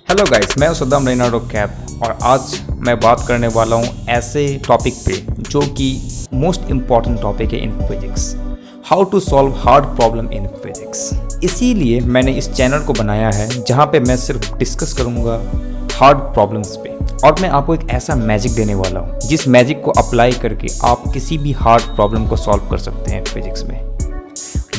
Hello guys, मैं Saddam Ronaldo cap और आज मैं बात करने वाला हूँ ऐसे टॉपिक पे जो कि मोस्ट इम्पॉर्टेंट टॉपिक है in physics. How to solve hard problem in physics. इसीलिए मैंने इस चैनल को बनाया है जहाँ पे मैं सिर्फ डिस्कस करूँगा हार्ड प्रॉब्लम्स पे, और मैं आपको एक ऐसा मैजिक देने वाला हूँ जिस मैजिक को अप्लाई करके आप किसी भी हार्ड प्रॉब्लम को सॉल्व कर सकते हैं फिजिक्स में।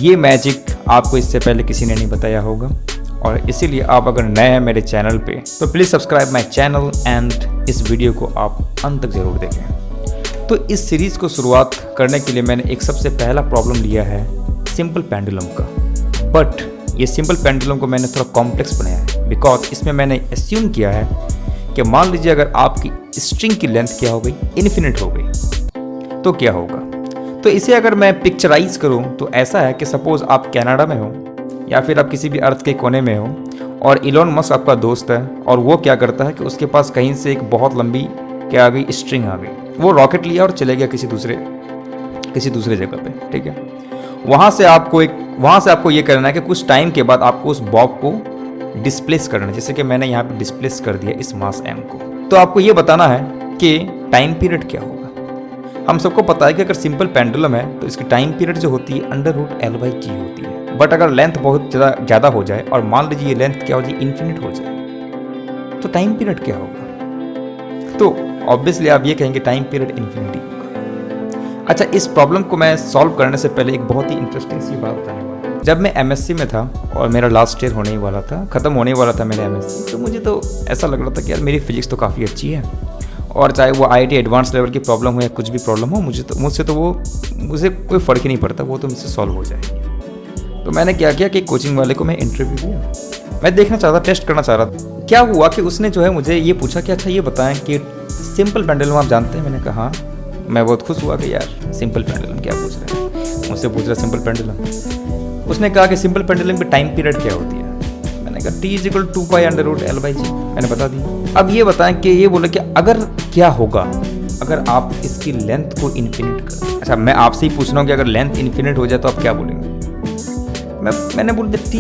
ये मैजिक आपको इससे पहले किसी ने नहीं बताया होगा, और इसीलिए आप अगर नए हैं मेरे चैनल पे तो please subscribe my channel and इस वीडियो को आप अंत तक ज़रूर देखें। तो इस सीरीज़ को शुरुआत करने के लिए मैंने एक सबसे पहला प्रॉब्लम लिया है सिंपल पेंडुलम का। बट ये सिंपल पेंडुलम को मैंने थोड़ा कॉम्प्लेक्स बनाया है बिकॉज इसमें मैंने एस्यूम किया है कि मान लीजिए अगर आपकी स्ट्रिंग की लेंथ क्या हो गई, इन्फिनिट हो गई, तो क्या होगा। तो इसे अगर मैं पिक्चराइज करूँ तो ऐसा है कि सपोज़ आप कनाडा में हो या फिर आप किसी भी अर्थ के कोने में हो और इलॉन मस्क आपका दोस्त है, और वो क्या करता है कि उसके पास कहीं से एक बहुत लंबी क्या आ गई, स्ट्रिंग आ गई। वो रॉकेट लिया और चले गया किसी दूसरे जगह पे, ठीक है। वहाँ से आपको ये करना है कि कुछ टाइम के बाद आपको उस बॉब को डिस्प्लेस करना है, जैसे कि मैंने यहाँ पे डिस्प्लेस कर दिया इस मास m को। तो आपको ये बताना है कि टाइम पीरियड क्या होगा। हम सबको पता है कि अगर सिंपल पेंडुलम है तो इसकी टाइम पीरियड जो होती है √L/G होती है। बट अगर लेंथ बहुत ज़्यादा हो जाए और मान लीजिए ये लेंथ क्या हो जाए, इन्फिनिट हो जाए, तो टाइम पीरियड क्या होगा। तो ऑब्वियसली आप ये कहेंगे टाइम पीरियड इन्फिनिटी होगा। अच्छा, इस प्रॉब्लम को मैं सॉल्व करने से पहले एक बहुत ही इंटरेस्टिंग सी बात बताने वाला हूँ। जब मैं MSc में था और मेरा लास्ट ईयर होने ही वाला था, ख़त्म होने वाला था मेरा MSc, तो मुझे तो ऐसा लग रहा था कि यार मेरी फिजिक्स तो काफ़ी अच्छी है, और चाहे वो IIT एडवांस लेवल की प्रॉब्लम हो या कुछ भी प्रॉब्लम हो, मुझे कोई फ़र्क ही नहीं पड़ता, वो तो मुझसे सॉल्व हो जाएगी। तो मैंने क्या किया कि कोचिंग वाले को मैं इंटरव्यू दिया। मैं देखना चाह रहा, टेस्ट करना चाह रहा था। क्या हुआ कि उसने जो है मुझे ये पूछा कि अच्छा ये बताएं कि सिंपल पेंडुलम आप जानते हैं। मैंने कहा हाँ। मैं बहुत खुश हुआ कि यार सिंपल पेंडुलम क्या पूछ रहे हैं, मुझसे पूछ रहा सिंपल पेंडुलम। उसने कहा कि सिंपल पेंडुलम की टाइम पीरियड क्या होती है। मैंने कहा T = 2π√L/G। मैंने बता दी। अब ये बताएं कि ये बोले कि अगर क्या होगा अगर आप इसकी लेंथ को इन्फिनिट कर। अच्छा, मैं आपसे ही पूछ रहा हूँ कि अगर लेंथ इन्फिनिट हो जाए तो आप क्या बोलेंगे। मैंने बोल दिया T,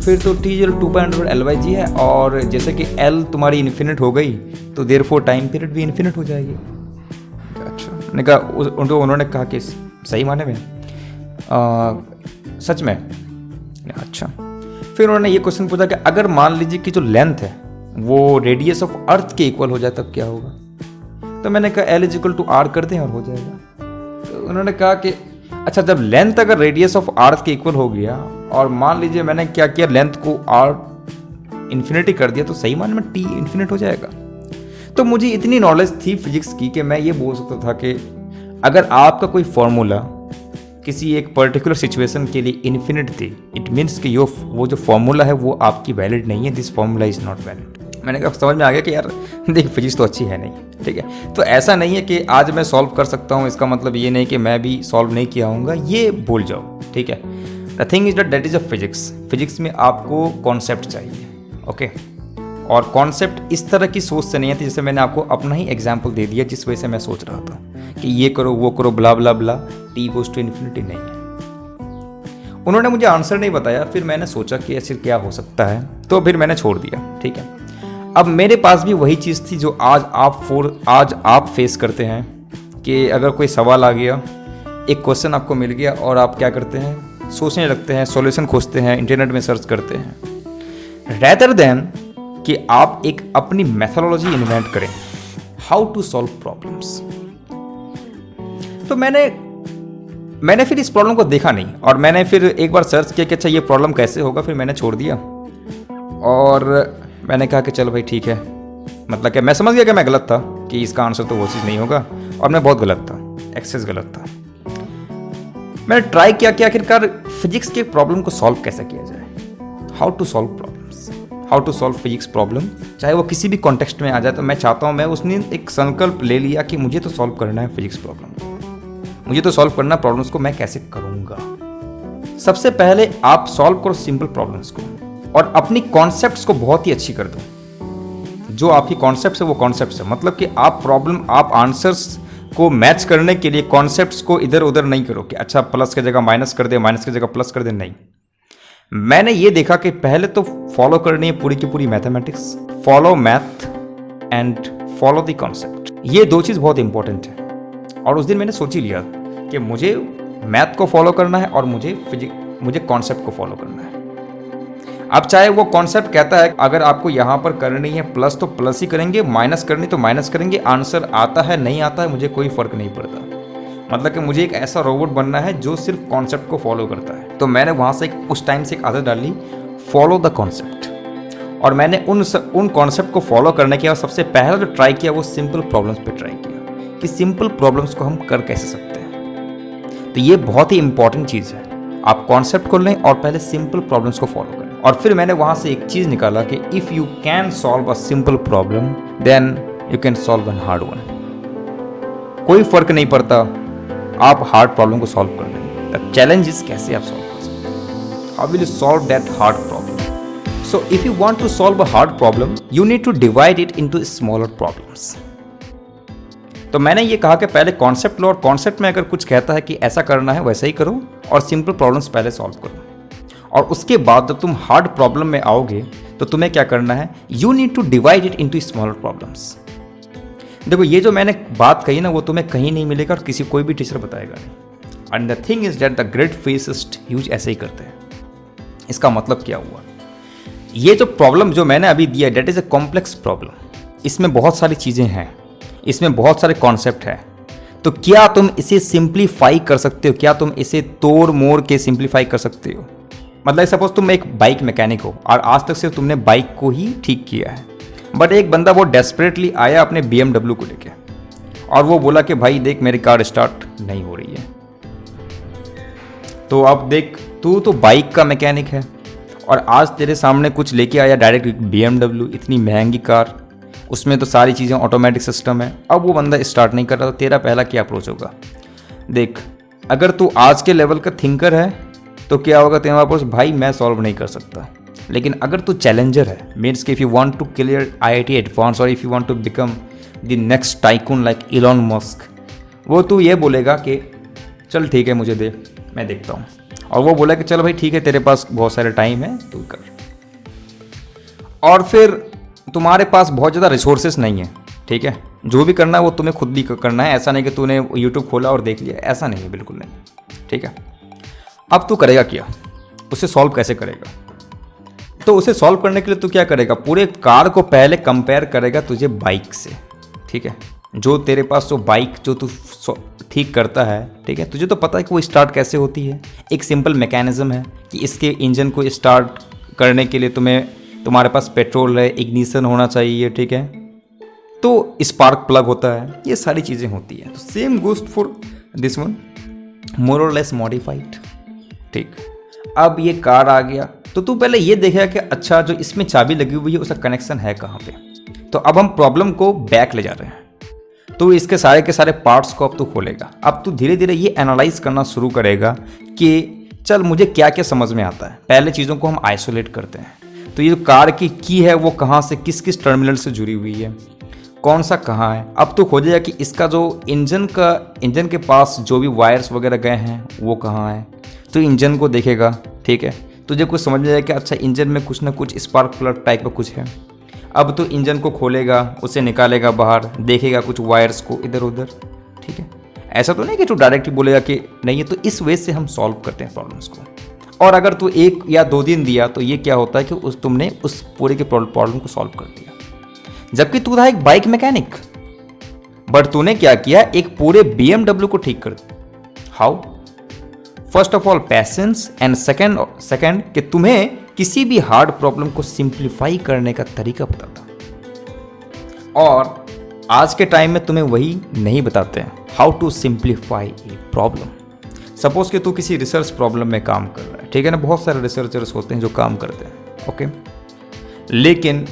फिर तो T = 2π√L/G है, और जैसे कि L तुम्हारी इन्फिनिट हो गई तो देयरफॉर टाइम पीरियड भी इन्फिनिट हो जाएगी। अच्छा, मैंने कहा उन्होंने कहा कि सही माने में सच में। अच्छा, फिर उन्होंने ये क्वेश्चन पूछा कि अगर मान लीजिए कि जो लेंथ है वो रेडियस ऑफ अर्थ के इक्वल हो जाए तब क्या होगा। तो मैंने कहा L = R कर दें और हो जाएगा। तो उन्होंने कहा कि अच्छा, जब लेंथ अगर रेडियस ऑफ अर्थ के इक्वल हो गया और मान लीजिए मैंने क्या किया, लेंथ को R इन्फिनिटी कर दिया, तो सही मान में T इन्फिनिट हो जाएगा। तो मुझे इतनी नॉलेज थी फिजिक्स की कि मैं ये बोल सकता था कि अगर आपका कोई फॉर्मूला किसी एक पर्टिकुलर सिचुएशन के लिए इन्फिनिट थी, इट मीन्स कि वो जो फॉर्मूला है वो आपकी वैलिड नहीं है, this formula is not valid. मैंने कहा समझ में आ गया कि यार देख फिजिक्स तो अच्छी है नहीं, ठीक है। तो ऐसा नहीं है कि आज मैं सॉल्व कर सकता हूँ, इसका मतलब ये नहीं कि मैं भी सॉल्व नहीं किया हूँगा, ये भूल जाओ, ठीक है। The thing is that is a physics में आपको कॉन्सेप्ट चाहिए, ओके। और कॉन्सेप्ट इस तरह की सोच से नहीं आती, जैसे मैंने आपको अपना ही एग्जाम्पल दे दिया जिस वजह से मैं सोच रहा था कि ये करो वो करो ब्ला ब्ला ब्ला, T = इन्फिनिटी नहीं है। उन्होंने मुझे आंसर नहीं बताया, फिर मैंने सोचा कि ऐसे क्या हो सकता है, तो फिर मैंने छोड़ दिया, ठीक है। अब मेरे पास भी वही चीज़ थी जो आज आप फेस करते हैं कि अगर कोई सवाल आ गया, एक क्वेश्चन आपको मिल गया और आप क्या करते हैं, सोचने लगते हैं, सॉल्यूशन खोजते हैं, इंटरनेट में सर्च करते हैं, रेदर देन कि आप एक अपनी मेथोडोलॉजी इन्वेंट करें हाउ टू सॉल्व प्रॉब्लम्स। तो मैंने फिर इस प्रॉब्लम को देखा नहीं, और मैंने फिर एक बार सर्च किया कि अच्छा ये प्रॉब्लम कैसे होगा, फिर मैंने छोड़ दिया। और मैंने कहा कि चलो भाई ठीक है, मतलब कि मैं समझ गया कि मैं गलत था, कि इसका आंसर तो वो चीज़ नहीं होगा, और मैं बहुत गलत था, एक्सेस गलत था। मैंने ट्राई किया कि आखिरकार फिजिक्स के प्रॉब्लम को सॉल्व कैसे किया जाए, how to solve problems, how to solve physics problem, चाहे वो किसी भी कॉन्टेक्स्ट में आ जाए। तो मैं चाहता हूँ, मैं उसने एक संकल्प ले लिया कि मुझे तो सॉल्व करना है फिजिक्स प्रॉब्लम, मुझे तो सॉल्व करना प्रॉब्लम्स को, मैं कैसे करूँगा। सबसे पहले आप सॉल्व करो सिंपल प्रॉब्लम्स को, और अपनी कॉन्सेप्ट्स को बहुत ही अच्छी कर दो। जो आपकी कॉन्सेप्ट्स है वो कॉन्सेप्ट्स है, मतलब कि आप आंसर्स को मैच करने के लिए कॉन्सेप्ट्स को इधर उधर नहीं करो कि अच्छा प्लस की जगह माइनस कर दे, माइनस की जगह प्लस कर दे, नहीं। मैंने ये देखा कि पहले तो फॉलो करनी है पूरी की पूरी mathematics, follow math and follow the concept. ये दो चीज़ बहुत इंपॉर्टेंट है। और उस दिन मैंने सोच ही लिया कि मुझे मैथ को फॉलो करना है और मुझे कॉन्सेप्ट को फॉलो करना है। अब चाहे वो कॉन्सेप्ट कहता है अगर आपको यहाँ पर करनी है प्लस तो प्लस ही करेंगे, माइनस करनी तो माइनस करेंगे, आंसर आता है नहीं आता है मुझे कोई फर्क नहीं पड़ता। मतलब कि मुझे एक ऐसा रोबोट बनना है जो सिर्फ कॉन्सेप्ट को फॉलो करता है। तो मैंने वहाँ से उस टाइम से एक आदत डाली, फॉलो द कॉन्सेप्ट। और मैंने उन कॉन्सेप्ट को फॉलो करने के बाद सबसे पहला जो ट्राई किया वो सिंपल प्रॉब्लम्स पे ट्राई किया कि सिंपल प्रॉब्लम्स को हम कर कैसे सकते हैं। तो ये बहुत ही इंपॉर्टेंट चीज़ है, आप कॉन्सेप्ट को लें और पहले सिंपल प्रॉब्लम्स को फॉलो करें। और फिर मैंने वहाँ से एक चीज़ निकाला कि if you can solve a simple problem then you can solve an hard one. कोई फर्क नहीं पड़ता, आप हार्ड प्रॉब्लम को सॉल्व कर लेंगे। द चैलेंज इज कैसे आप सॉल्व कर सकते हैं, how will you solve that hard problem. So if you want to solve a hard problem you need to divide it into smaller problems. तो मैंने ये कहा कि पहले कॉन्सेप्ट लो, और कॉन्सेप्ट में अगर कुछ कहता है कि ऐसा करना है वैसा ही करो और सिंपल प्रॉब्लम्स पहले सॉल्व करो। और उसके बाद जब तुम हार्ड प्रॉब्लम में आओगे तो तुम्हें क्या करना है, you need to divide it into smaller problems. देखो ये जो मैंने बात कही ना वो तुम्हें कहीं नहीं मिलेगा और किसी कोई भी टीचर बताएगा नहीं। And the thing is that the great physicist use ऐसे ही करते हैं। इसका मतलब क्या हुआ, ये जो प्रॉब्लम जो मैंने अभी दिया that is a complex problem. इसमें बहुत सारी चीज़ें हैं, इसमें बहुत सारे कॉन्सेप्ट हैं। तो क्या तुम इसे सिंप्लीफाई कर सकते हो, क्या तुम इसे तोड़ मोड़ के सिंप्लीफाई कर सकते हो। मतलब सपोज तुम एक बाइक मैकेनिक हो और आज तक सिर्फ तुमने बाइक को ही ठीक किया है, बट एक बंदा वो डेस्परेटली आया अपने BMW को लेके और वो बोला कि भाई देख मेरी कार स्टार्ट नहीं हो रही है। तो अब देख तू तो बाइक का मैकेनिक है और आज तेरे सामने कुछ लेके आया डायरेक्ट BMW, इतनी महंगी कार, उसमें तो सारी चीज़ें ऑटोमेटिक सिस्टम है। अब वो बंदा स्टार्ट नहीं कर रहा तो तेरा पहला क्या अप्रोच होगा। देख अगर तू आज के लेवल का थिंकर है तो क्या होगा तेरा अप्रोच, भाई मैं सॉल्व नहीं कर सकता। लेकिन अगर तू चैलेंजर है, मीन्स कि if you want to clear IIT advance और if you want to become the next tycoon like Elon Musk, वो तू ये बोलेगा कि चल ठीक है मुझे दे, मैं देखता हूँ। और वो बोला कि चल भाई ठीक है तेरे पास बहुत सारे टाइम है तू कर। और फिर तुम्हारे पास बहुत ज़्यादा रिसोर्सेस नहीं है, ठीक है, जो भी करना है वो तुम्हें खुद भी करना है। ऐसा नहीं कि तूने यूट्यूब खोला और देख लिया, ऐसा नहीं है, बिल्कुल नहीं, ठीक है। अब तू करेगा क्या, उसे सॉल्व कैसे करेगा। तो उसे सॉल्व करने के लिए तू क्या करेगा, पूरे कार को पहले कंपेयर करेगा तुझे बाइक से, ठीक है। जो तेरे पास जो बाइक जो तू ठीक करता है, ठीक है, तुझे तो पता है कि वो स्टार्ट कैसे होती है। एक सिंपल मैकेनिज्म है कि इसके इंजन को स्टार्ट करने के लिए तुम्हारे पास पेट्रोल है, इग्निशन होना चाहिए, ठीक है, तो स्पार्क प्लग होता है, ये सारी चीज़ें होती हैं। तो same goes for this one, more or less modified, ठीक। अब ये कार आ गया तो तू पहले ये देखेगा कि अच्छा जो इसमें चाबी लगी हुई है उसका कनेक्शन है कहाँ पे। तो अब हम प्रॉब्लम को बैक ले जा रहे हैं, तो इसके सारे के सारे पार्ट्स को अब तू खोलेगा। अब तू धीरे धीरे ये एनालाइज करना शुरू करेगा कि चल मुझे क्या क्या समझ में आता है। पहले चीज़ों को हम आइसोलेट करते हैं, तो ये जो कार की है वो कहाँ से किस किस टर्मिनल से जुड़ी हुई है, कौन सा कहाँ है। अब तो खोजेगा कि इसका जो इंजन के पास जो भी वायर्स वगैरह गए हैं वो कहाँ है, तो इंजन को देखेगा, ठीक है। तुझे कुछ समझ में आएगा कि अच्छा इंजन में कुछ ना कुछ स्पार्क प्लग टाइप का कुछ है। अब तो इंजन को खोलेगा, उसे निकालेगा बाहर, देखेगा कुछ वायर्स को इधर उधर, ठीक है। ऐसा तो नहीं कि तू डायरेक्ट ही बोलेगा कि नहीं है। तो इस वे से हम सॉल्व करते हैं प्रॉब्लम्स को। और अगर तू 1 या 2 दिन दिया तो ये क्या होता है कि तुमने उस पूरे के प्रॉब्लम को सॉल्व कर दिया। जबकि तू था एक बाइक मैकेनिक, बट तूने क्या किया, एक पूरे BMW को ठीक कर दिया। How? First of all patience, and second कि तुम्हें किसी भी हार्ड प्रॉब्लम को सिंप्लीफाई करने का तरीका पता था। और आज के टाइम में तुम्हें वही नहीं बताते हैं, how to simplify a problem. Suppose कि तू किसी रिसर्च प्रॉब्लम में काम कर रहा है, ठीक है ना, बहुत सारे रिसर्चर्स होते हैं जो काम करते हैं, ओके। लेकिन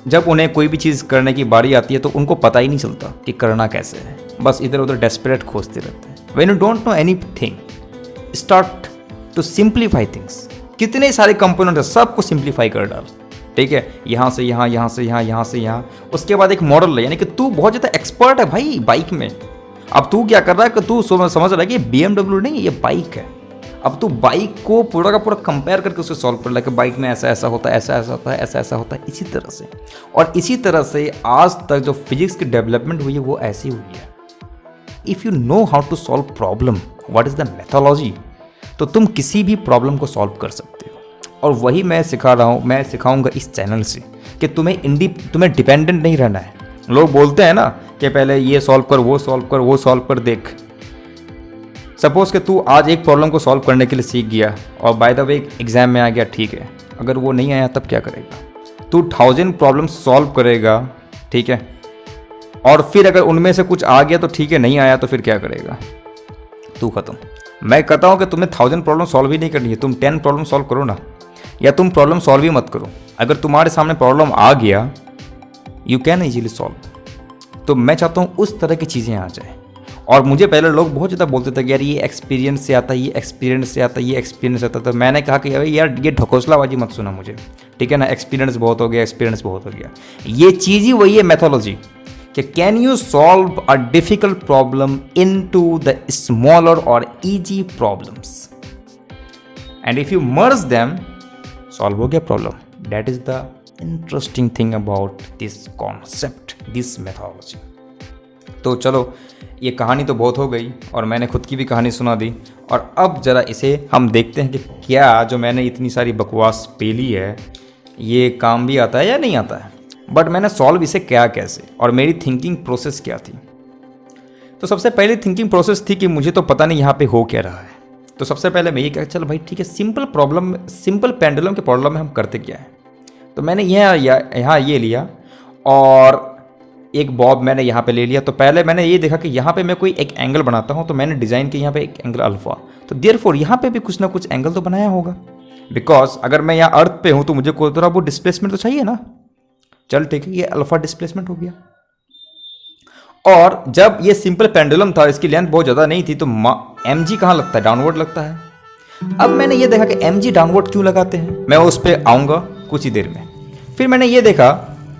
जब उन्हें कोई भी चीज़ करने की बारी आती है तो उनको पता ही नहीं चलता कि करना कैसे है, बस इधर उधर डेस्परेट खोजते रहते हैं। When you don't know anything, start to simplify things. कितने सारे कंपोनेंट है, सबको सिंप्लीफाई कर डाल, ठीक है, यहाँ से यहाँ, यहाँ से यहाँ, यहाँ से यहाँ। उसके बाद एक मॉडल है, यानी कि तू बहुत ज़्यादा एक्सपर्ट है भाई बाइक में। अब तू क्या कर रहा है कि तू समझ रहा है कि BMW नहीं, ये बाइक है। अब तू बाइक को पूरा का पूरा कंपेयर करके उसे सॉल्व कर ला कि बाइक में ऐसा ऐसा होता है, ऐसा ऐसा होता है, ऐसा ऐसा होता है, इसी तरह से। और इसी तरह से आज तक जो फिजिक्स की डेवलपमेंट हुई है वो ऐसी हुई है। If you know how to solve problem, what is the methodology, तो तुम किसी भी प्रॉब्लम को सॉल्व कर सकते हो। और वही मैं सिखा रहा हूँ, मैं सिखाऊंगा इस चैनल से कि तुम्हें डिपेंडेंट नहीं रहना है। लोग बोलते हैं ना कि पहले ये सॉल्व कर, वो सॉल्व कर, वो सॉल्व कर। देख, सपोज कि तू आज एक प्रॉब्लम को सॉल्व करने के लिए सीख गया और बाय द वे एग्जाम में आ गया, ठीक है। अगर वो नहीं आया तब क्या करेगा? तू 1000 प्रॉब्लम सॉल्व करेगा, ठीक है, और फिर अगर उनमें से कुछ आ गया तो ठीक है, नहीं आया तो फिर क्या करेगा? तू खत्म। मैं कहता हूँ कि तुम्हें 1000 प्रॉब्लम सॉल्व ही नहीं करनी है, तुम 10 प्रॉब्लम सॉल्व करो ना, या तुम प्रॉब्लम सॉल्व ही मत करो। अगर तुम्हारे सामने प्रॉब्लम आ गया, यू कैन इजीली सॉल्व। तो मैं चाहता हूँ उस तरह की चीज़ें आ जाए। और मुझे पहले लोग बहुत ज़्यादा बोलते थे कि यार ये एक्सपीरियंस से आता है, ये एक्सपीरियंस से आता है, ये एक्सपीरियंस से आता था। मैंने कहा कि यार ये ढकोसलाबाजी मत सुना मुझे, ठीक है ना। एक्सपीरियंस बहुत हो गया, एक्सपीरियंस बहुत हो गया। ये चीज़ ही वही है मैथोलॉजी, कि can you solve a difficult problem into the smaller और easy problems, and if you merge them, solve हो गया problem. That is the interesting thing about this concept, this methodology. तो चलो, ये कहानी तो बहुत हो गई और मैंने खुद की भी कहानी सुना दी। और अब ज़रा इसे हम देखते हैं कि क्या जो मैंने इतनी सारी बकवास पेली है ये काम भी आता है या नहीं आता है। बट मैंने सॉल्व इसे किया कैसे, और मेरी थिंकिंग प्रोसेस क्या थी। तो सबसे पहले थिंकिंग प्रोसेस थी कि मुझे तो पता नहीं यहाँ पे हो क्या रहा है। तो सबसे पहले मैं ये कहा, चल भाई ठीक है, सिंपल प्रॉब्लम, सिंपल पेंडुलम के प्रॉब्लम में हम करते क्या है। तो मैंने यहाँ ये लिया और एक बॉब मैंने यहाँ पे ले लिया। तो पहले मैंने ये देखा कि यहाँ पे मैं कोई एक एंगल बनाता हूँ, तो मैंने डिज़ाइन किया यहाँ पे एक एंगल अल्फ़ा। तो देयरफॉर यहाँ पे भी कुछ ना कुछ एंगल तो बनाया होगा, बिकॉज अगर मैं यहाँ अर्थ पे हूँ तो मुझे कोई थोड़ा वो डिस्प्लेसमेंट तो चाहिए ना। चल ठीक है, ये अल्फ़ा डिस्प्लेसमेंट हो गया। और जब ये सिंपल पेंडुलम था, इसकी लेंथ बहुत ज़्यादा नहीं थी, तो एम जी कहाँ लगता है? डाउनवर्ड लगता है। अब मैंने ये देखा कि एम जी डाउनवर्ड क्यों लगाते हैं, मैं उस पर आऊँगा कुछ ही देर में। फिर मैंने ये देखा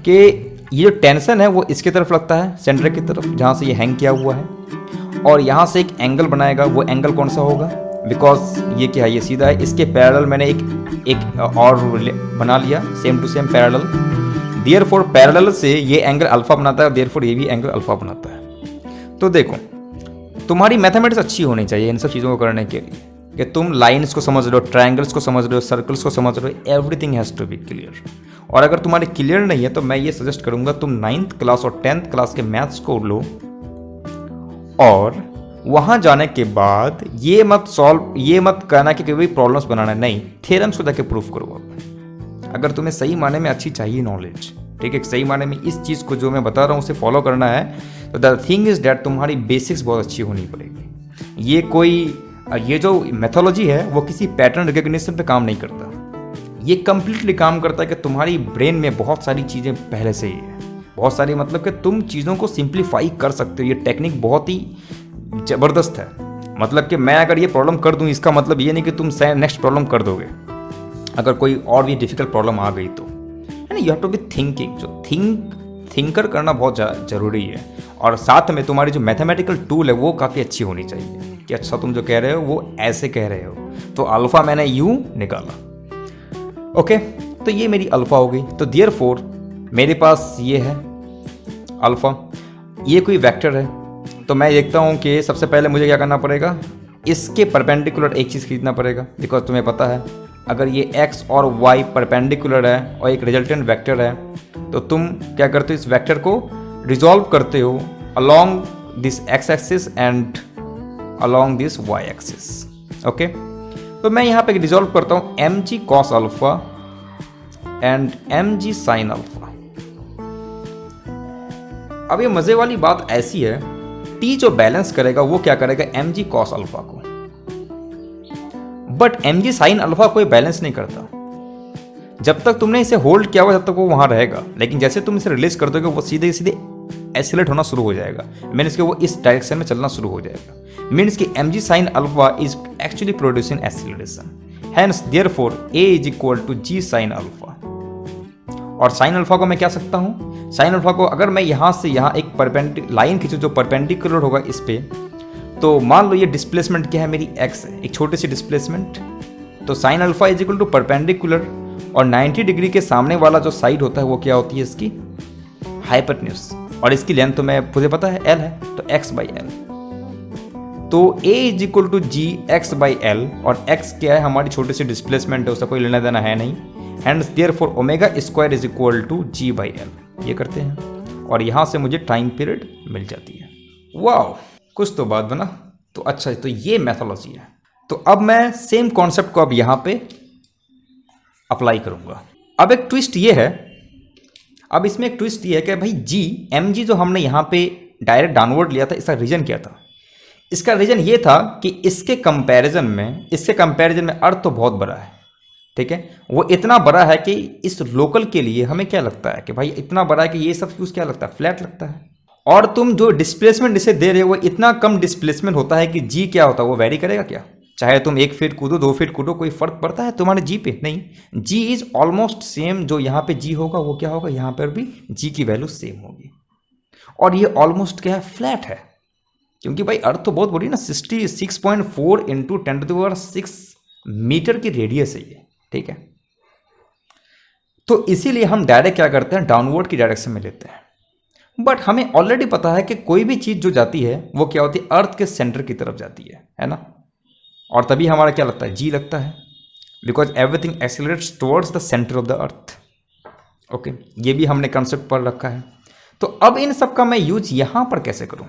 कि ये जो टेंशन है वो इसकी तरफ लगता है, सेंटर की तरफ, जहाँ से ये हैंग किया हुआ है। और यहाँ से एक एंगल बनाएगा, वो एंगल कौन सा होगा? बिकॉज ये क्या है, ये सीधा है, इसके पैरेलल मैंने एक और बना लिया, same to same parallel. Therefore parallel से ये एंगल अल्फा बनाता है, देयरफॉर ये भी एंगल अल्फा बनाता है। तो देखो, तुम्हारी मैथमेटिक्स अच्छी होनी चाहिए इन सब चीज़ों को करने के लिए, कि तुम लाइन्स को समझ रहे हो, ट्रायंगल्स को समझ रहे हो, सर्कल्स को समझ रहे हो, everything has to be clear. और अगर तुम्हारे क्लियर नहीं है तो मैं ये सजेस्ट करूंगा तुम 9th क्लास और 10th क्लास के मैथ्स को लो, और वहां जाने के बाद ये मत कहना कि कोई प्रॉब्लम्स बनाना नहीं, थ्योरम्स को जाके प्रूफ करो। अगर तुम्हें सही माने में अच्छी चाहिए नॉलेज, ठीक है, सही माने में इस चीज़ को जो मैं बता रहा हूँ उसे फॉलो करना है, तो द थिंग इज डैट तुम्हारी बेसिक्स बहुत अच्छी होनी पड़ेगी। ये जो मेथोलॉजी है वो किसी पैटर्न रिकग्निशन पे काम नहीं करता, ये कंप्लीटली काम करता है कि तुम्हारी ब्रेन में बहुत सारी चीज़ें पहले से ही है, बहुत सारी, मतलब कि तुम चीज़ों को सिंप्लीफाई कर सकते हो। ये टेक्निक बहुत ही ज़बरदस्त है। मतलब कि मैं अगर ये प्रॉब्लम कर दूं, इसका मतलब ये नहीं कि तुम नेक्स्ट प्रॉब्लम कर दोगे अगर कोई और भी डिफिकल्ट प्रॉब्लम आ गई तो, है ना। You have to be thinking, जो थिंकर करना बहुत ज़रूरी है। और साथ में तुम्हारी जो मैथमेटिकल टूल है वो काफ़ी अच्छी होनी चाहिए, कि अच्छा तुम जो कह रहे हो वो ऐसे कह रहे हो, तो अल्फ़ा मैंने यूँ निकाला, ओके। तो ये मेरी अल्फ़ा हो गई। तो देयरफॉर मेरे पास ये है अल्फ़ा, ये कोई वेक्टर है। तो मैं देखता हूँ कि सबसे पहले मुझे क्या करना पड़ेगा, इसके परपेंडिकुलर एक चीज़ खरीदना पड़ेगा, बिकॉज तुम्हें पता है अगर ये x और y परपेंडिकुलर है और एक रिजल्टेंट वेक्टर है, तो तुम क्या करते हो, इस वेक्टर को रिजॉल्व करते हो along this x axis and along this y axis, okay. तो मैं यहाँ पे रिजॉल्व करता हूँ mg cos alpha and mg sin alpha. अब ये मजे वाली बात ऐसी है, t जो बैलेंस करेगा वो क्या करेगा, mg cos अल्फा को, बट mg sin अल्फा कोई बैलेंस नहीं करता। जब तक तुमने इसे होल्ड किया हुआ तब तक वो वहां रहेगा, लेकिन जैसे तुम इसे रिलीज कर दोगे वो सीधे सीधे एसिलेट होना शुरू हो जाएगा, मीन्स कि वो इस डायरेक्शन में चलना शुरू हो जाएगा। मीन्स कि mg sin alpha is actually producing acceleration, hence therefore a is equal to g sin alpha. और sin अल्फा को मैं क्या सकता हूँ, sin अल्फा को अगर मैं यहाँ से यहाँ एक लाइन खींचूँ जो परपेंडिकुलर होगा इस पे, तो मान लो ये डिस्प्लेसमेंट क्या है, मेरी एक्स है, एक छोटी सी डिस्प्लेसमेंट। तो sine alpha is equal to perpendicular, और 90 डिग्री के सामने वाला जो साइड होता है वो क्या होती है, इसकी हाइपोटेन्यूज, और इसकी लेंथ तो मुझे पता है एल है, तो एक्स बाई एल। तो a is equal to g x by L, और x क्या है, हमारी छोटी सी डिस्प्लेसमेंट है, उसका कोई लेना देना है नहीं। Hence therefore omega square is equal to g by L. ये करते हैं और यहाँ से मुझे टाइम पीरियड मिल जाती है। वाह, कुछ तो बात बना। तो अच्छा, तो ये मैथोलॉजी है। तो अब मैं सेम कॉन्सेप्ट को अब यहाँ पे अप्लाई करूँगा। अब एक ट्विस्ट ये है, अब इसमें एक ट्विस्ट ये है कि भाई जी एम जी जो हमने यहाँ पे डायरेक्ट डाउनवर्ड लिया था, इसका रीजन क्या था? इसका रीजन ये था कि इसके कंपैरिजन में अर्थ तो बहुत बड़ा है, ठीक है। वो इतना बड़ा है कि इस लोकल के लिए हमें क्या लगता है कि भाई इतना बड़ा है कि ये सब कुछ क्या लगता है, फ्लैट लगता है। और तुम जो डिस्प्लेसमेंट इसे दे रहे हो वो इतना कम डिस्प्लेसमेंट होता है कि जी क्या होता है, वो वेरी करेगा क्या? चाहे तुम 1 फीट कूदो, 2 फीट कूदो, कोई फर्क पड़ता है तुम्हारे जी पे? नहीं। जी इज ऑलमोस्ट सेम। जो यहाँ पे जी होगा वो क्या होगा, यहाँ पर भी जी की वैल्यू सेम होगी। और ये ऑलमोस्ट क्या है, फ्लैट है, क्योंकि भाई अर्थ तो बहुत बड़ी ना, 66.4 इंटू 10⁶ मीटर की रेडियस है ये, ठीक है। तो इसीलिए हम डायरेक्ट क्या करते हैं, डाउनवर्ड की डायरेक्शन में लेते हैं। बट हमें ऑलरेडी पता है कि कोई भी चीज जो जाती है वो क्या होती है, अर्थ के सेंटर की तरफ जाती है ना। और तभी हमारा क्या लगता है, जी लगता है, because everything accelerates towards the centre of the earth. Okay, ये भी हमने कंसेप्ट पढ़ रखा है। तो अब इन सब का मैं यूज यहां पर कैसे करूं?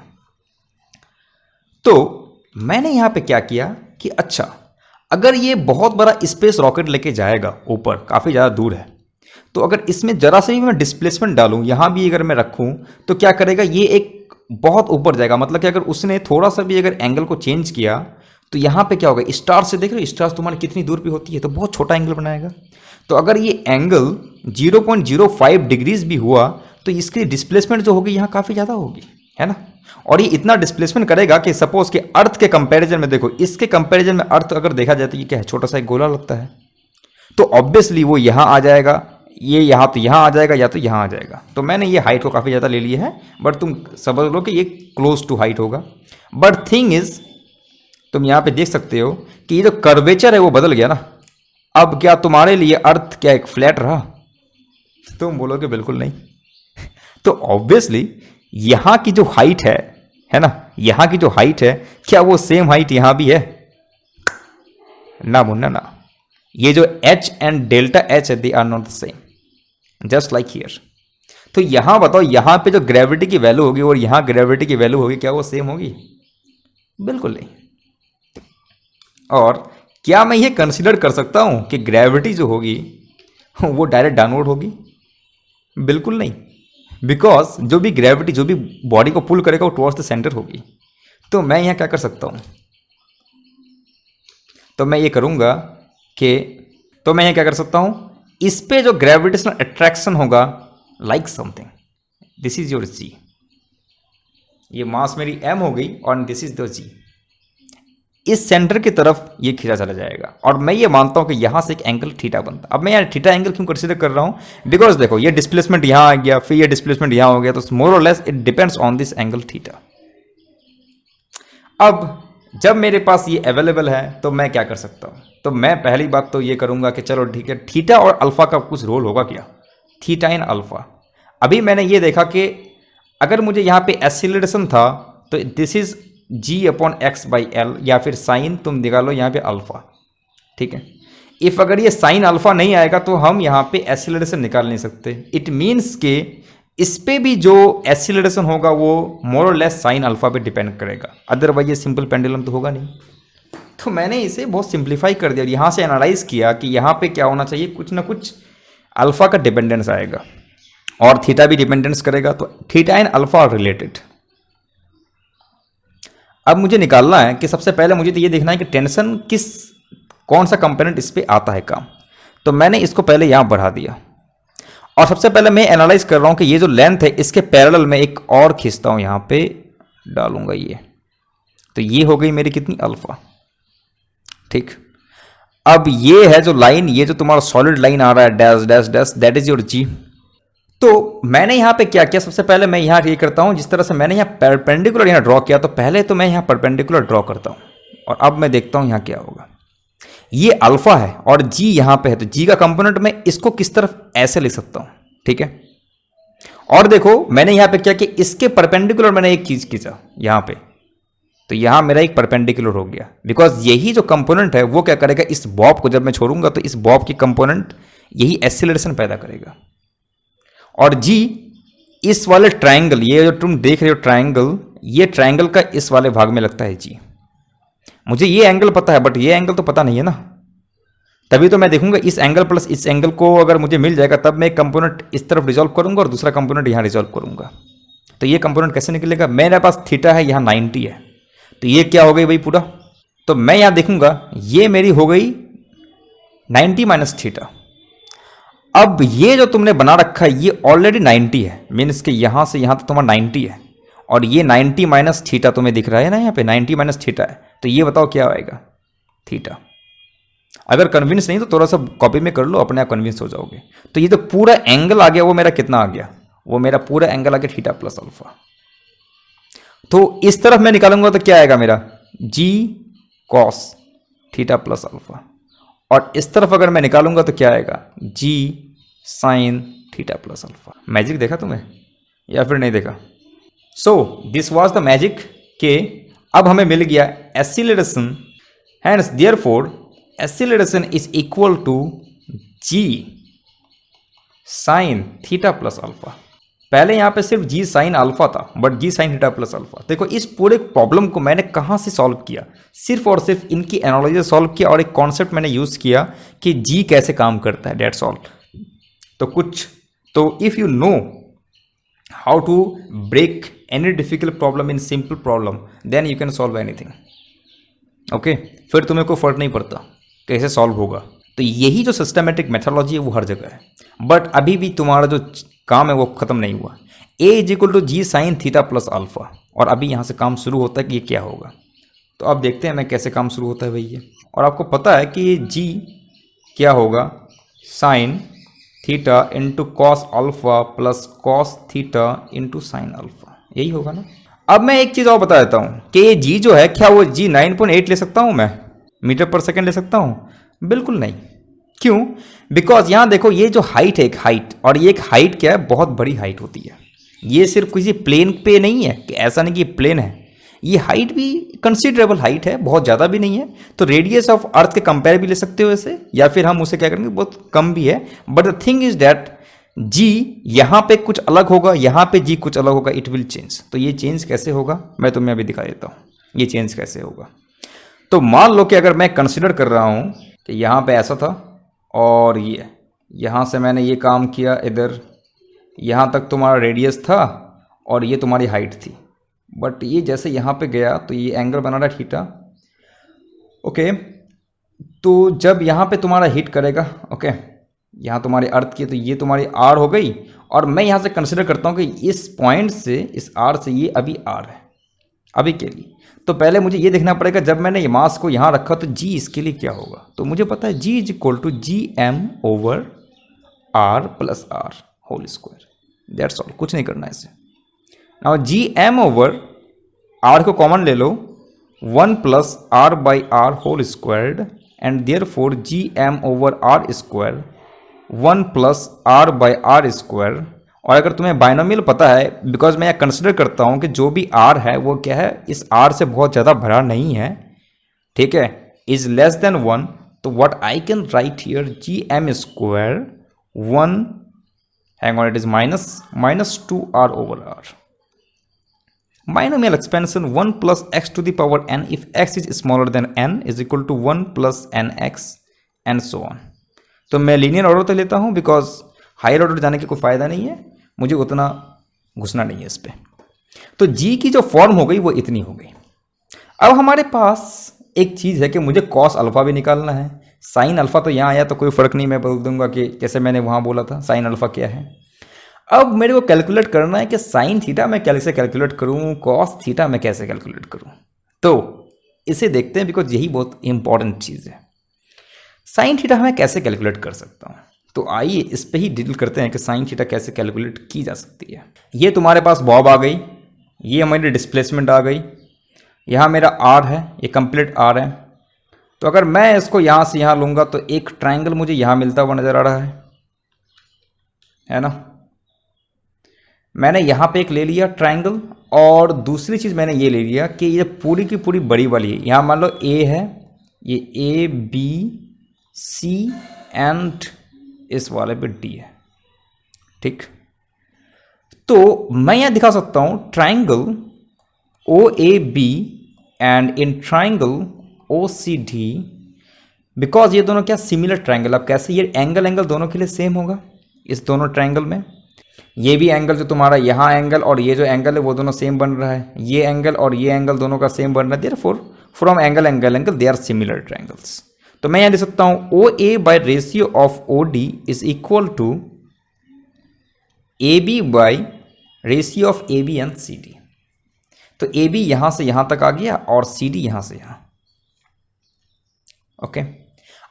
तो मैंने यहां पे क्या किया कि अच्छा, अगर ये बहुत बड़ा स्पेस रॉकेट लेके जाएगा ऊपर, काफी ज्यादा दूर है, तो अगर इसमें जरा से भी मैं डिस्प्लेसमेंट डालूं, यहां भी अगर मैं रखूं, तो क्या करेगा, ये एक बहुत ऊपर जाएगा। मतलब कि अगर उसने थोड़ा सा भी अगर एंगल को चेंज किया तो यहां पे क्या होगा, स्टार से देख रहे हो, स्टार तुम्हारी कितनी दूर पे होती है, तो बहुत छोटा एंगल बनाएगा। तो अगर ये एंगल 0.05 डिग्रीज भी हुआ तो इसकी डिस्प्लेसमेंट जो होगी यहां काफी ज्यादा होगी, है ना। और ये इतना डिस्प्लेसमेंट करेगा कि सपोज कि अर्थ के कंपैरिजन में देखो, इसके कंपैरिजन में अर्थ अगर देखा जाए तो ये क्या है, छोटा सा एक गोला लगता है। तो ऑब्वियसली वो यहां आ जाएगा, ये यहां तो यहां आ जाएगा, या तो यहां आ जाएगा। तो मैंने ये हाइट को काफी ज्यादा ले लिया है, बट तुम समझ लो कि ये क्लोज टू हाइट होगा। बट थिंग इज, तुम यहां पे देख सकते हो कि ये जो कर्वेचर है वो बदल गया ना। अब क्या तुम्हारे लिए अर्थ क्या एक फ्लैट रहा? तुम बोलोगे बिल्कुल नहीं। तो ऑब्वियसली यहां की जो हाइट है ना, यहां की जो हाइट है, क्या वो सेम हाइट यहां भी है? ना मुन्ना ना। ये जो h एंड डेल्टा h है, they are not the same, just like here. तो यहां बताओ, यहां पे जो ग्रेविटी की वैल्यू होगी और यहां ग्रेविटी की वैल्यू होगी, क्या वो सेम होगी? बिल्कुल नहीं। और क्या मैं ये कंसीडर कर सकता हूं कि ग्रेविटी जो होगी वो डायरेक्ट डाउनवर्ड होगी? बिल्कुल नहीं, बिकॉज जो भी ग्रेविटी जो भी बॉडी को पुल करेगा वो टुवर्ड्स द सेंटर होगी। तो मैं यहां क्या कर सकता हूं, तो मैं ये करूंगा कि, तो मैं यहां क्या कर सकता हूं, इस पे जो ग्रेविटेशनल अट्रैक्शन होगा, like something, this is your g, ये मास मेरी m हो गई और दिस इज द जी, इस सेंटर की तरफ ये खींचा चला जाएगा। और मैं ये मानता हूं कि यहां से एक एंगल थीटा बनता। अब मैं यार थीटा एंगल क्यों कंसीडर कर रहा हूं, बिकॉज देखो ये डिस्प्लेसमेंट यहां आ गया, फिर ये डिस्प्लेसमेंट यहां हो गया, तो मोर or less it depends on this angle theta. अब जब मेरे पास ये अवेलेबल है तो मैं क्या कर सकता हूं, तो मैं पहली बात तो ये करूंगा कि चलो ठीक है, थीटा और अल्फा का कुछ रोल होगा क्या, थीटा इन अल्फा। अभी मैंने ये देखा कि अगर मुझे यहाँ पे एक्सीलरेशन था तो दिस इज g/x/l, या फिर साइन तुम निकालो यहाँ पे अल्फा, ठीक है। इफ अगर ये साइन अल्फा नहीं आएगा तो हम यहाँ पे एक्सीलरेशन निकाल नहीं सकते। इट मीन्स के इस पे भी जो एक्सीलरेशन होगा वो मोर और लेस साइन अल्फा पे डिपेंड करेगा, अदरवाइज ये सिंपल पेंडुलम तो होगा नहीं। तो मैंने इसे बहुत सिंप्लीफाई कर दिया और यहाँ से एनालाइज किया कि यहाँ पे क्या होना चाहिए, कुछ ना कुछ अल्फा का डिपेंडेंस आएगा और थीटा भी डिपेंडेंस करेगा, तो theta and alpha are related. अब मुझे निकालना है कि सबसे पहले मुझे तो ये देखना है कि टेंशन कौन सा कंपोनेंट इस पे आता है काम। तो मैंने इसको पहले यहाँ बढ़ा दिया और सबसे पहले मैं एनालाइज कर रहा हूँ कि ये जो लेंथ है इसके पैरेलल में एक और खींचता हूँ, यहाँ पे डालूंगा ये, तो ये हो गई मेरी कितनी, अल्फा, ठीक। अब ये है जो लाइन, ये जो तुम्हारा सॉलिड लाइन आ रहा है, dash dash dash, that is your g. तो मैंने यहाँ पे क्या किया, सबसे पहले मैं यहाँ ये करता हूँ, जिस तरह से मैंने यहाँ परपेंडिकुलर यहाँ ड्रॉ किया, तो पहले तो मैं यहाँ परपेंडिकुलर ड्रॉ करता हूँ और अब मैं देखता हूँ यहाँ क्या होगा। ये अल्फा है और जी यहाँ पे है, तो जी का कंपोनेंट मैं इसको किस तरफ ऐसे लिख सकता हूँ, ठीक है। और देखो मैंने यहाँ पे क्या कि इसके परपेंडिकुलर मैंने एक चीज खींचा यहाँ पे, तो यहाँ मेरा एक परपेंडिकुलर हो गया, बिकॉज यही जो कंपोनेंट है वो क्या करेगा, इस बॉब को जब मैं छोड़ूंगा तो इस बॉब की कंपोनेंट यही एक्सीलरेशन पैदा करेगा। और जी इस वाले ट्रायंगल, ये जो तुम देख रहे हो ट्रायंगल, ये ट्रायंगल का इस वाले भाग में लगता है जी। मुझे ये एंगल पता है बट ये एंगल तो पता नहीं है ना, तभी तो मैं देखूंगा इस एंगल प्लस इस एंगल को अगर मुझे मिल जाएगा तब मैं एक कंपोनेंट इस तरफ रिजॉल्व करूंगा और दूसरा कंपोनेंट यहाँ रिजॉल्व करूंगा। तो ये कंपोनेंट कैसे निकलेगा, मेरे पास थीटा है यहाँ 90 है, तो ये क्या हो गई भाई पूरा, तो मैं यहाँ देखूंगा ये मेरी हो गई 90 माइनस थीटा। अब ये जो तुमने बना रखा है ये ऑलरेडी 90 है, मीन्स कि यहां से यहां तक तुम्हारा 90 है और ये 90 माइनस थीटा तुम्हें दिख रहा है ना, यहाँ पे 90 माइनस थीटा है, तो ये बताओ क्या आएगा, थीटा। अगर कन्विंस नहीं तो थोड़ा सा कॉपी में कर लो, अपने आप कन्विंस हो जाओगे। तो ये जो पूरा एंगल आ गया वो मेरा कितना आ गया, वो मेरा पूरा एंगल आ गया थीटा प्लस अल्फा। तो इस तरफ मैं निकालूंगा तो क्या आएगा मेरा, g cos theta plus alpha, और इस तरफ अगर मैं निकालूंगा तो क्या आएगा, g sine theta plus alpha. Magic देखा तुम्हें या फिर नहीं देखा? So this was the magic के अब हमें मिल गया acceleration, hence therefore acceleration is equal to g sine theta plus alpha. पहले यहां पे सिर्फ जी साइन अल्फा था but g sine theta plus alpha. देखो इस पूरे प्रॉब्लम को मैंने कहां से सॉल्व किया, सिर्फ और सिर्फ इनकी एनालॉजी सॉल्व किया और एक कॉन्सेप्ट मैंने यूज किया कि जी कैसे काम करता है, डेट्स ऑल। तो if you know how to break any difficult problem in simple problem then you can solve anything, okay. फिर तुम्हें कोई फर्क नहीं पड़ता कैसे सॉल्व होगा। तो यही जो सिस्टमेटिक मेथोडोलॉजी है वो हर जगह है, बट अभी भी तुम्हारा जो काम है वो खत्म नहीं हुआ। A is equal to g sine theta plus alpha, और अभी यहाँ से काम शुरू होता है कि ये क्या होगा। तो अब देखते हैं मैं कैसे काम शुरू होता है भाई ये। और आपको पता है कि ये जी क्या होगा, sine theta into cos alpha plus cos theta into sine alpha, यही होगा ना। अब मैं एक चीज़ और बता देता हूँ कि ये जी जो है क्या वो जी 9.8 ले सकता हूँ मैं, मीटर पर सेकेंड ले सकता हूँ? बिल्कुल नहीं। क्यों? बिकॉज यहां देखो ये जो हाइट है एक हाइट, और ये एक हाइट क्या है, बहुत बड़ी हाइट होती है। ये सिर्फ किसी प्लेन पे नहीं है कि ऐसा नहीं कि प्लेन है, ये हाइट भी कंसिडरेबल हाइट है, बहुत ज़्यादा भी नहीं है। तो रेडियस ऑफ अर्थ के कंपेयर भी ले सकते हो ऐसे, या फिर हम उसे क्या करेंगे बहुत कम भी है। But the thing is that g यहाँ पे कुछ अलग होगा, यहाँ पे जी कुछ अलग होगा, इट विल चेंज। तो ये चेंज कैसे होगा मैं तुम्हें अभी दिखा देता हूँ, ये चेंज कैसे होगा। तो मान लो कि अगर मैं कंसिडर कर रहा हूँ कि यहाँ पे ऐसा था और ये यहाँ से मैंने ये काम किया, इधर यहाँ तक तुम्हारा रेडियस था और ये तुम्हारी हाइट थी, बट ये जैसे यहाँ पे गया तो ये एंगल बना रहा थीटा, ओके। तो जब यहाँ पे तुम्हारा हिट करेगा, ओके, यहाँ तुम्हारी अर्थ की, तो ये तुम्हारी आर हो गई। और मैं यहाँ से कंसिडर करता हूँ कि इस पॉइंट से, इस आर से ये अभी आर है अभी के लिए। तो पहले मुझे ये देखना पड़ेगा जब मैंने ये मास को यहाँ रखा तो जी इसके लिए क्या होगा। तो मुझे पता है g is equal to g m over r plus r whole square, that's all, कुछ नहीं करना है इसे। Now g m over r को कॉमन ले लो, 1 plus r by r whole squared, and therefore g m over r square 1 plus r by r square. और अगर तुम्हें बाइनोमियल पता है, बिकॉज मैं यह कंसिडर करता हूं कि जो भी आर है वो क्या है, इस आर से बहुत ज़्यादा भरा नहीं है, ठीक है, इज लेस देन 1। तो what I can write here g m square 1, hang on, it is minus 2 r over r. Binomial expansion 1 plus x to the power n if x is smaller than n is equal to 1 plus nx and so on। तो मैं linear order तो लेता हूं because higher order जाने की कोई फायदा नहीं है, मुझे उतना घुसना नहीं है इस पे। तो जी की जो फॉर्म हो गई वो इतनी हो गई। अब हमारे पास एक चीज है कि मुझे कॉस अल्फा भी निकालना है। साइन अल्फा तो यहाँ आया तो कोई फर्क नहीं, मैं बोल दूंगा कि जैसे मैंने वहां बोला था साइन अल्फा क्या है। अब मेरे को कैलकुलेट करना है कि साइन थीटा मैं कैसे कैलकुलेट करूं, कॉस थीटा मैं कैसे कैलकुलेट करूं। तो इसे देखते हैं बिकॉज यही बहुत इंपॉर्टेंट चीज है। साइन थीटा मैं कैसे कैलकुलेट कर सकता हूं। तो आइए इस पे ही डील करते हैं कि साइन थीटा कैसे कैलकुलेट की जा सकती है। ये तुम्हारे पास बॉब आ गई, ये हमारी डिस्प्लेसमेंट आ गई, यहाँ मेरा आर है, ये कंप्लीट आर है। तो अगर मैं इसको यहाँ से यहाँ लूँगा तो एक ट्राइंगल मुझे यहाँ मिलता हुआ नज़र आ रहा है ना। मैंने यहाँ पे एक ले लिया ट्राइंगल, और दूसरी चीज़ मैंने ये ले लिया कि ये पूरी की पूरी बड़ी वाली है। यहाँ मान लो ए है, ये ए बी सी एंड इस वाले पे डी है, ठीक। तो मैं यहाँ दिखा सकता हूँ triangle O A B and in triangle O C D, because ये दोनों क्या सिमिलर ट्राइंगल। अब कैसे ये एंगल दोनों के लिए सेम होगा इस दोनों ट्राइंगल में। ये भी एंगल जो तुम्हारा यहाँ एंगल और ये जो एंगल है वो दोनों सेम बन रहा है, ये एंगल और ये एंगल दोनों का सेम बन रहा है। Therefore from angle they are similar triangles. तो मैं यहाँ दे सकता हूँ O A by ratio of O D is equal to A B by ratio of A B and C D. तो ए बी यहाँ से यहाँ तक आ गया और सी डी यहाँ से यहाँ, ओके।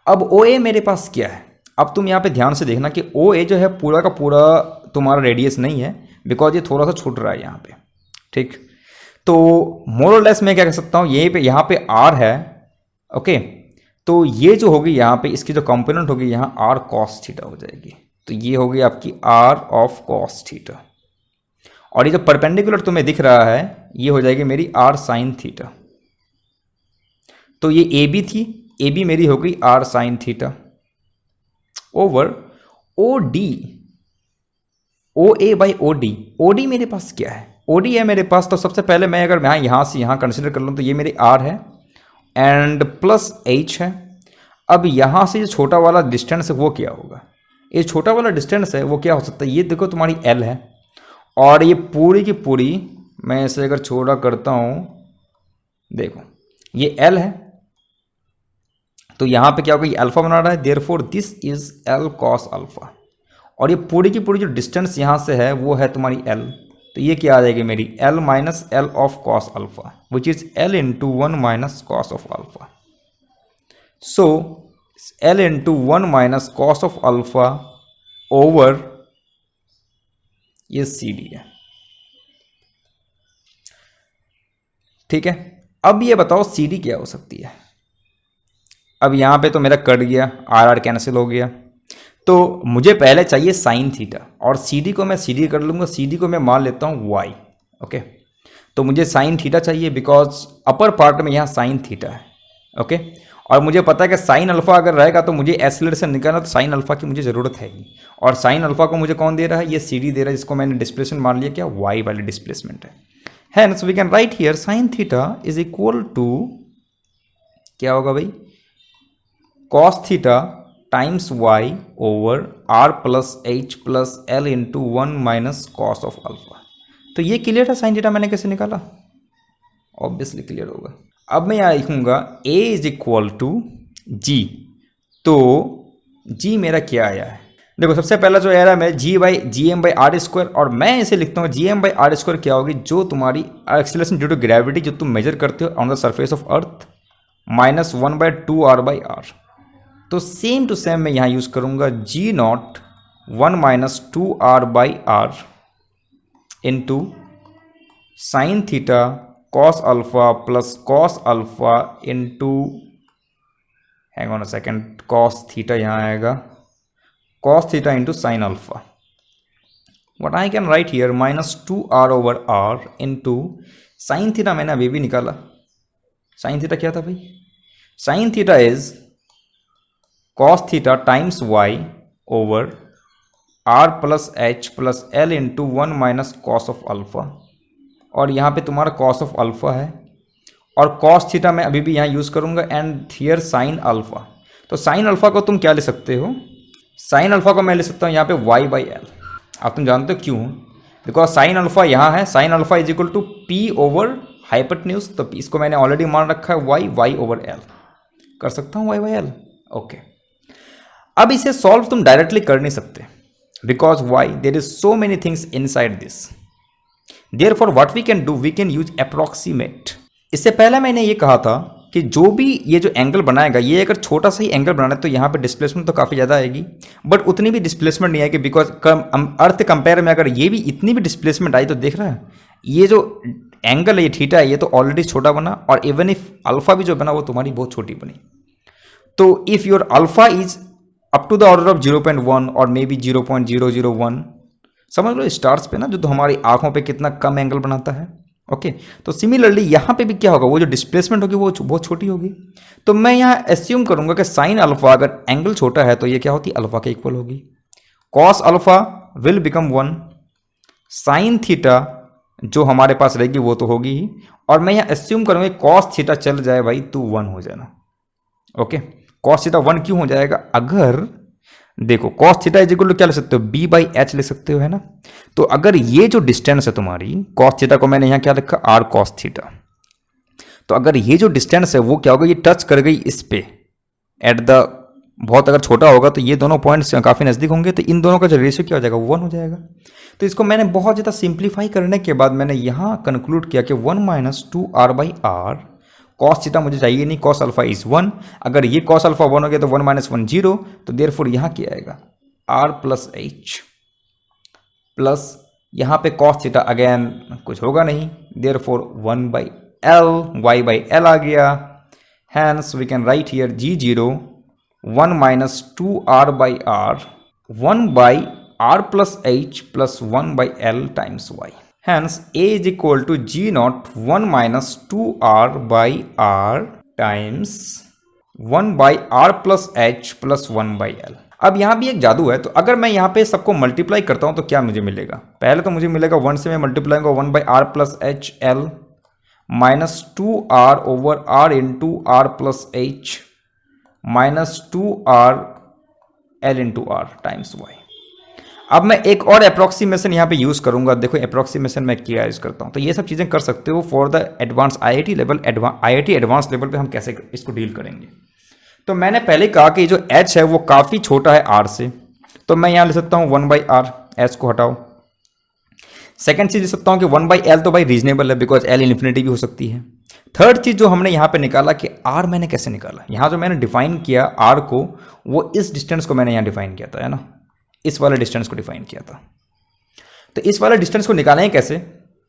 अब ओ ए मेरे पास क्या है, अब तुम यहाँ पे ध्यान से देखना कि ओ ए जो है पूरा का पूरा तुम्हारा रेडियस नहीं है, बिकॉज ये थोड़ा सा छूट रहा है यहाँ पे, ठीक। तो मोर और लेस मैं क्या कह सकता हूँ, यहीं पे यहाँ पे आर है, ओके। तो ये जो होगी यहाँ पे इसकी जो कंपोनेंट होगी यहाँ आर कॉस थीटा हो जाएगी। तो ये होगी आपकी आर ऑफ कॉस थीटा, और ये जो परपेंडिकुलर तुम्हें दिख रहा है ये हो जाएगी मेरी आर साइन थीटा। तो ये ए बी थी, ए बी मेरी हो गई r sine theta over O D, O A by O D. O D मेरे पास क्या है, ओ डी है मेरे पास। तो सबसे पहले मैं अगर यहाँ से यहाँ कंसिडर कर लूँ तो ये मेरी आर है एंड प्लस एच है। अब यहाँ से जो छोटा वाला डिस्टेंस है वो क्या होगा, ये छोटा वाला डिस्टेंस है वो क्या हो सकता है, ये देखो तुम्हारी एल है, और ये पूरी की पूरी मैं इसे अगर छोटा करता हूँ, देखो ये एल है, तो यहाँ पे क्या होगा, ये अल्फा बना रहा है, therefore this is L cos alpha. और ये पूरी की पूरी जो डिस्टेंस यहाँ से है वो है तुम्हारी एल, तो ये क्या आ जाएगी मेरी L minus L of cos alpha which is L into 1 minus cos of alpha. So L into 1 minus cos of alpha over ये सी डी है, ठीक है। अब ये बताओ सी डी क्या हो सकती है। अब यहाँ पे तो मेरा कट गया, आर आर कैंसिल हो गया, तो मुझे पहले चाहिए साइन थीटा, और सी डी को मैं सी डी कर लूँगा, सी डी को मैं मान लेता हूँ वाई, ओके। तो मुझे साइन थीटा चाहिए बिकॉज अपर पार्ट में यहाँ साइन थीटा है, ओके। और मुझे पता है कि साइन अल्फा अगर रहेगा तो मुझे एक्सीलरेशन निकालना, तो साइन अल्फा की मुझे ज़रूरत है ही, और साइन अल्फा को मुझे कौन दे रहा है, ये सी डी दे रहा है, जिसको मैंने डिस्प्लेसमेंट मान लिया क्या, वाई वाली डिस्प्लेसमेंट है। Hence we can write here sin theta is equal to क्या होगा भाई, cos theta times y over r plus h plus l into 1 minus cos of alpha. तो ये क्लियर है साइन थीटा मैंने कैसे निकाला, ऑब्वियसली क्लियर होगा। अब मैं यहाँ लिखूंगा a is equal to g, तो g मेरा क्या आया है, देखो सबसे पहला जो एरा है g by g m by r square, और मैं इसे लिखता हूँ g m by r square क्या होगी, जो तुम्हारी एक्सीलरेशन ड्यू टू ग्रेविटी जो तुम मेजर करते हो on the surface of earth minus 1 by 2 r by r. तो सेम टू सेम मैं यहाँ यूज़ करूँगा g naught 1 minus 2 r by r into sine theta cos alpha plus cos alpha into, hang on a second, cos theta यहाँ आएगा cos theta into sin alpha. What I can write here minus 2r over r into sin theta मैंने अभी भी निकाला, sin theta क्या था भाई, sin theta is cos theta times y over r plus h plus l into 1 minus cos of alpha, और यहाँ पे तुम्हारा cos of alpha है, और cos theta मैं अभी भी यहाँ यूज़ करूँगा एंड here sin alpha। तो sin alpha को तुम क्या ले सकते हो, साइन अल्फा को मैं ले सकता हूँ यहाँ पे y बाई एल। आप तुम जानते हो क्यों, बिकॉज साइन अल्फा यहाँ है, sine alpha is equal to p over hypotenuse, तो इसको मैंने ऑलरेडी मान रखा है y ओवर एल, कर सकता हूँ y बाई एल, ओके। अब इसे सॉल्व तुम डायरेक्टली कर नहीं सकते because y, there is so many things inside this, therefore what we can do, we can use approximate. इससे पहले मैंने ये कहा था कि जो भी ये जो एंगल बनाएगा, ये अगर छोटा सा ही एंगल बनाना है तो यहाँ पे डिस्प्लेसमेंट तो काफ़ी ज़्यादा आएगी, बट उतनी भी डिस्प्लेसमेंट नहीं आएगी, बिकॉज अर्थ कंपेयर में अगर ये भी इतनी भी डिस्प्लेसमेंट आई तो देख रहा है ये जो एंगल है, ये थीटा है, ये तो ऑलरेडी छोटा बना, और इवन इफ अल्फा भी जो बना वो तुम्हारी बहुत छोटी बनी। तो if your alpha is up to the order of 0.1 और मे बी 0.001, समझ लो स्टार्स पे ना जो तो हमारी आंखों पे कितना कम एंगल बनाता है। ओके तो सिमिलरली यहाँ पे भी क्या होगा, वो जो डिस्प्लेसमेंट होगी वो बहुत छोटी होगी। तो मैं यहाँ एस्यूम करूंगा कि साइन अल्फा अगर एंगल छोटा है तो ये क्या होती है, अल्फा के इक्वल होगी। Cos alpha will become 1, sine theta जो हमारे पास रहेगी वो तो होगी ही, और मैं यहाँ एस्यूम करूंगा कॉस थीटा चल जाए भाई तो 1 हो जाना। ओके कॉस थीटा 1 क्यों हो जाएगा, अगर देखो cos theta is equal to क्या लिख सकते हो, बी बाई एच लिख सकते हो, है ना। तो अगर ये जो डिस्टेंस है तुम्हारी, कॉस थीटा को मैंने यहाँ क्या लिखा, आर कॉस थीटा, तो अगर ये जो डिस्टेंस है वो क्या होगा, ये टच कर गई इस पे एट द, बहुत अगर छोटा होगा तो ये दोनों पॉइंट्स काफ़ी नज़दीक होंगे, तो इन दोनों का जो रेशियो क्या हो जाएगा, 1 हो जाएगा। तो इसको मैंने बहुत ज़्यादा सिंप्लीफाई करने के बाद मैंने यहाँ कंक्लूड किया कि 1 minus 2r by r, cos theta मुझे चाहिए नहीं, कॉस अल्फा इज 1, अगर ये कॉस अल्फा 1 हो गया तो 1 माइनस 1 0, तो देयरफॉर यहाँ क्या आएगा, r प्लस एच प्लस यहाँ पे कॉस थीटा अगेन कुछ होगा नहीं, therefore 1 by l, y by l आ गया, hence we can write here g0 1 minus 2r by r, 1 by r plus h plus 1 by l times y। Hence, A is equal to G naught 1 minus 2R by R times 1 by R plus H plus 1 by L। अब यहाँ भी एक जादू है, तो अगर मैं यहाँ पे सबको मल्टीप्लाई करता हूँ तो क्या मुझे मिलेगा, पहले तो मुझे मिलेगा 1 से मैं मल्टीप्लाई करूँगा 1 by R plus H L minus 2R over R into R plus H minus 2R L into R times Y। अब मैं एक और अप्रोक्सीमेशन यहाँ पे यूज़ करूँगा, देखो अप्रोक्सीमेशन मैं क्या यूज़ करता हूँ, तो ये सब चीज़ें कर सकते हो for the advance IIT level, IIT advance level पे हम कैसे इसको डील करेंगे। तो मैंने पहले कहा कि जो h है वो काफ़ी छोटा है r से, तो मैं यहाँ ले सकता हूँ 1 बाई आर, h को हटाओ। सेकेंड चीज़ ले सकता हूँ कि 1 बाई एल तो भाई रीजनेबल है, बिकॉज एल इन्फिनिटी भी हो सकती है। थर्ड चीज़ जो हमने यहाँ पे निकाला कि r मैंने कैसे निकाला, यहाँ जो मैंने डिफाइन किया r को, वो इस डिस्टेंस को मैंने यहाँ डिफाइन किया था, है ना, इस वाले डिस्टेंस को डिफाइन किया था। तो इस वाले डिस्टेंस को निकालें कैसे,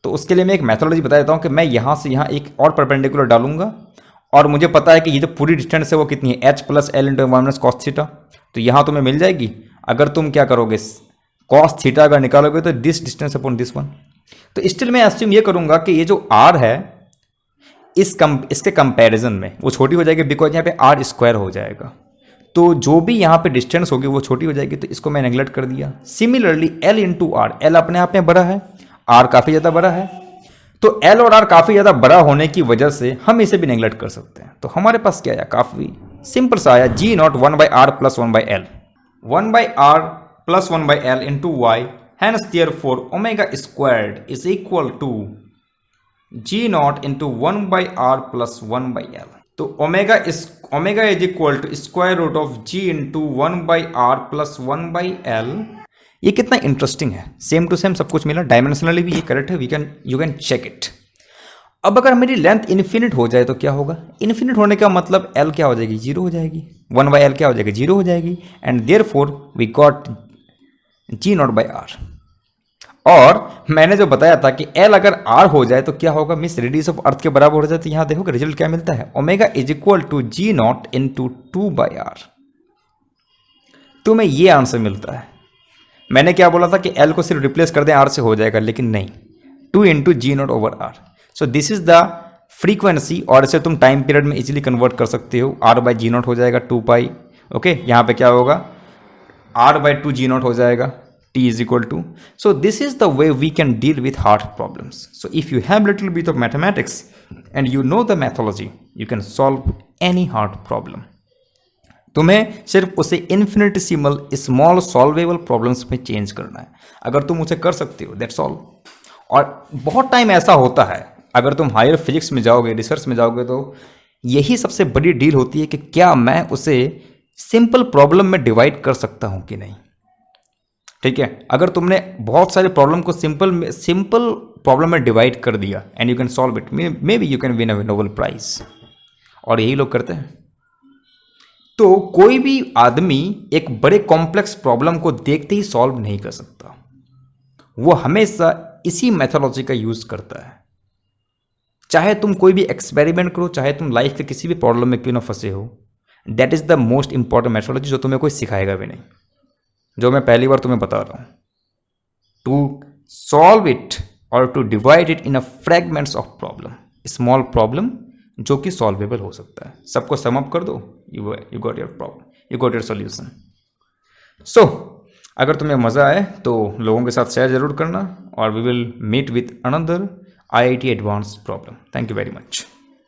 तो उसके लिए मैं एक मेथोडोलॉजी बता देता हूँ कि मैं यहाँ से यहाँ एक और परपेंडिकुलर डालूंगा, और मुझे पता है कि ये जो पूरी डिस्टेंस है वो कितनी है, h plus L into minus cos theta, तो यहाँ तुम्हें मिल जाएगी। अगर तुम क्या करोगे, कॉस थीटा अगर निकालोगे तो this distance upon this one. तो स्टिल मैं एस्यूम ये करूँगा कि ये जो r है इसके कंपेरिजन में वो छोटी हो जाएगी, बिकॉज यहाँ पे r स्क्वायर हो जाएगा, तो जो भी यहाँ पे डिस्टेंस होगी वो छोटी हो जाएगी, तो इसको मैं नेगलेक्ट कर दिया। Similarly L into r, L अपने आप में बड़ा है, R काफ़ी ज़्यादा बड़ा है, तो L और R काफ़ी ज़्यादा बड़ा होने की वजह से हम इसे भी नेगलेक्ट कर सकते हैं। तो हमारे पास क्या आया, काफ़ी सिंपल सा आया, G naught 1 by r plus 1 by l, 1 by r plus 1 by l into y, hence therefore omega squared is equal to G not into 1 by r plus 1 by L. तो omega is equal to square root of G into 1 by r plus 1 by L. ये कितना interesting है, same to same सब कुछ मिला, dimensionally भी ये correct है, यू कैन चेक इट। अब अगर मेरी लेंथ इन्फिनिट हो जाए तो क्या होगा, इन्फिनिट होने का मतलब L क्या हो जाएगी, 0 हो जाएगी, 1 बाई एल क्या हो जाएगी, 0 हो जाएगी, and therefore we got G not by r. और मैंने जो बताया था कि L अगर R हो जाए तो क्या होगा, मिस रेडियस ऑफ अर्थ के बराबर हो जाए, तो यहाँ देखो कि रिजल्ट क्या मिलता है, omega is equal to G not into 2 by r. तुम्हें ये आंसर मिलता है। मैंने क्या बोला था कि L को सिर्फ रिप्लेस कर दें R से हो जाएगा, लेकिन नहीं, 2 into G not over r. So this is the frequency, और इसे तुम टाइम पीरियड में इजीली कन्वर्ट कर सकते हो, R बाई जी नॉट हो जाएगा 2 पाई, ओके, यहाँ पे क्या होगा, R बाई 2 जी नॉट हो जाएगा, T is equal to. So this is the way we can deal with hard problems. So if you have little bit of mathematics and you know the methodology, you can solve any hard problem. तुम्हें सिर्फ उसे infinitesimal small solvable problems में change करना है। अगर तुम उसे कर सकते हो, दैट्स ऑल। और बहुत टाइम ऐसा होता है, अगर तुम हायर फिजिक्स में जाओगे, रिसर्च में जाओगे, तो यही सबसे बड़ी डील होती है कि क्या मैं उसे सिंपल प्रॉब्लम में डिवाइड कर सकता हूँ कि नहीं। ठीक है, अगर तुमने बहुत सारे प्रॉब्लम को सिंपल प्रॉब्लम में डिवाइड कर दिया and you can solve it, may be you can win a Nobel prize. और यही लोग करते हैं। तो कोई भी आदमी एक बड़े कॉम्प्लेक्स प्रॉब्लम को देखते ही सॉल्व नहीं कर सकता, वो हमेशा इसी मेथोडोलॉजी का यूज करता है। चाहे तुम कोई भी एक्सपेरिमेंट करो, चाहे तुम लाइफ के किसी भी प्रॉब्लम में क्यों ना फंसे हो, that is the most important methodology जो तुम्हें कोई सिखाएगा भी नहीं, जो मैं पहली बार तुम्हें बता रहा हूं। टू सॉल्व इट और to divide it in a fragments of problem, small problem जो कि सॉल्वेबल हो सकता है। सबको सम अप कर दो, you got your problem, you got your solution. So अगर तुम्हें मज़ा आए तो लोगों के साथ शेयर जरूर करना, और we will meet with another IIT advance problem. Thank you very much.